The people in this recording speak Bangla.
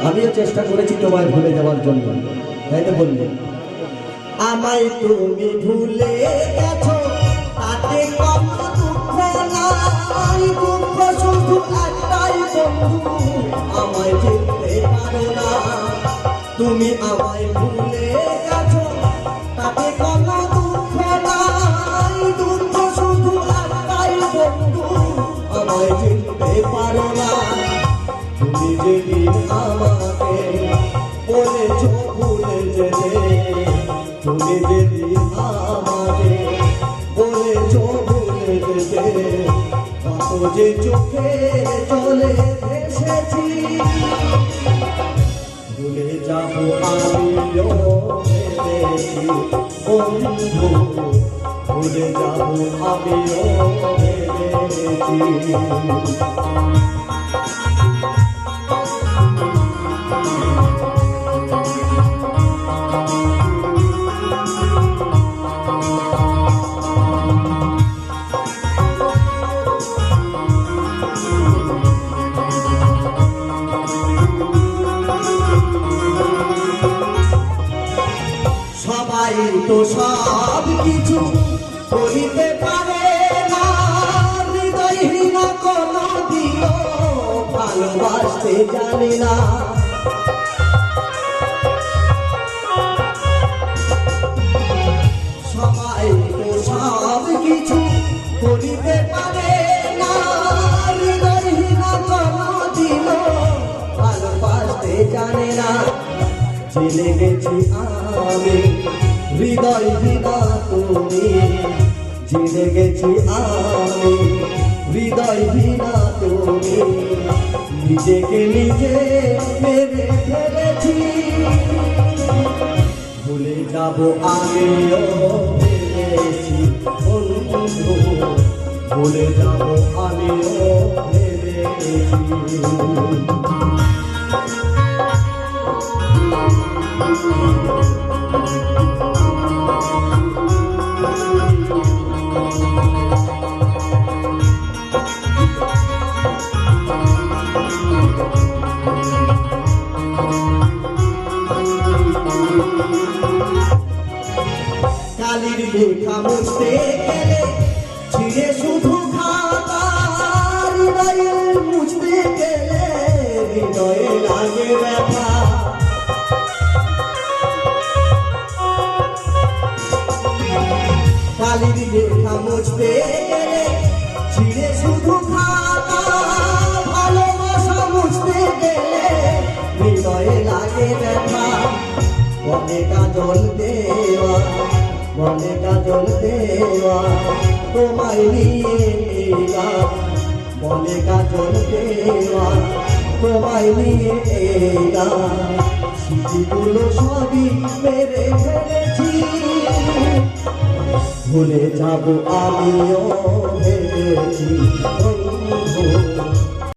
আমিও চেষ্টা করেছি তোমায় ভুলে যাওয়ার জন্য, তাই তো বললে আমায় তুমি ভুলে গেছো তাতে কত দুঃখ নাই, দুঃখ শুধু একটাই বন্ধু আমায় যেতে পারো না। তুমি আমায় ভুলে গেছো তাতে কত দুঃখ নাই, দুঃখ শুধু একটাই বন্ধু আমায় যেতে পারো না। তুমি যেদিন আমাকে বলেছো ভুলে যেতে, তুমি যেদিন আমাকে বলেছো ভুলে যেতে, কত যে চোখে চলে এসেছি। ভুলে যাবো আমিও ভেবেছি বন্ধু, ভুলে যাবো আমিও ভেবেছি। সবাই তো সব কিছু করিতে পারে না, হৃদয়হীনা কোনো দিও ভালোবাসতে জানে না। সবাই তো সব কিছু করিতে পারে না, হৃদয়হীনা কোনো দিও ভালোবাসতে জানে না। জেনে গেছি আমি হৃদয় বিনা তুমি, জেনে গেছি আমি হৃদয় বিনা তুমি, নিজেকে নিজে মেরে ফেলেছি। ভুলে যাবো আমিও ভেবেছি বন্ধু, ভুলে যাবো আমিও ভেবেছি। কালির লেখা মুছতে গেলে ছিঁড়ে শুধু খাতা, হৃদয়ে মুছতে গেলে হৃদয়ে লাগে ব্যথা। কালির লেখা মুছতে গেলে ছিঁড়ে শুধু খাতা, ভালোবাসা মুছতে গেলে হৃদয়ে লাগে ব্যথা। বনে কাজল দেওয়া, বনে কাজল দেওয়া তোমায় নিয়ে এলাম, বনে কাজল দেওয়া তোমায় নিয়ে এলাম। স্মৃতিগুলো সবই মেরে ফেলেছি, ভুলে যাবো আমিও ভেবেছি